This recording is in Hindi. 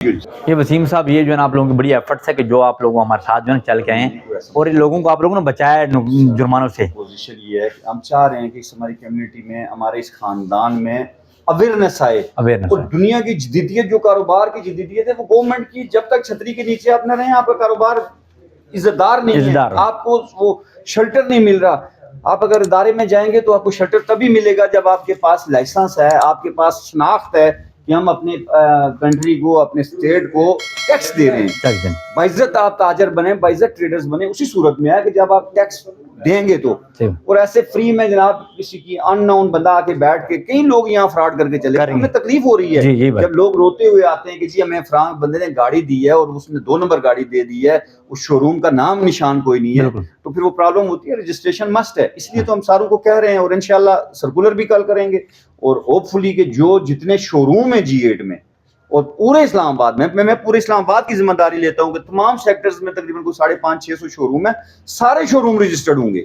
ये वसीम साहब, ये जो है ना आप लोगों की बड़ी एफर्ट्स है कि जो आप लोग हमारे साथ जो है चल के आए हैं और इन लोगों को आप लोगों ने बचाया जुर्मानों से। पोजीशन ये है कि हम चाह रहे हैं कि हमारी कम्युनिटी में, हमारे इस खानदान में अवेयरनेस आए। और दुनिया की जदीदियत, जो कारोबार की जदीदियत है, वो गवर्नमेंट की जब तक छतरी के नीचे आप न रहें, आपका कारोबार इज्जतदार नहीं है, आपको वो शेल्टर नहीं मिल रहा। आप अगर इदारे में जाएंगे तो आपको शेल्टर तभी मिलेगा जब आपके पास लाइसेंस है, आपके पास शनाख्त है कि हम अपने कंट्री को, अपने स्टेट को टैक्स दे रहे हैं। बाइज्जत आप ताजर बने, बाइज्जत ट्रेडर्स बने उसी सूरत में है कि जब आप टैक्स देंगे तो। और ऐसे फ्री में जनाब किसी की अननोन बंदा आके बैठ के, कई लोग यहाँ फ्रॉड करके चले, हमें तकलीफ हो रही है जब लोग रोते हुए आते हैं कि जी हमें फ्रांक बंदे ने गाड़ी दी है और उसने 2 नंबर गाड़ी दे दी है, उस शोरूम का नाम निशान कोई नहीं है, तो फिर वो प्रॉब्लम होती है। रजिस्ट्रेशन मस्ट है, इसलिए तो हम सारों को कह रहे हैं और इंशाल्लाह सर्कुलर भी कल करेंगे। और होपफुली के जो जितने शोरूम है G8 में और पूरे इस्लामाबाद में, मैं पूरे इस्लामाबाद की जिम्मेदारी लेता हूँ कि तमाम सेक्टर्स में तकरीबन को 550-600 शोरूम है, सारे शोरूम रजिस्टर्ड होंगे।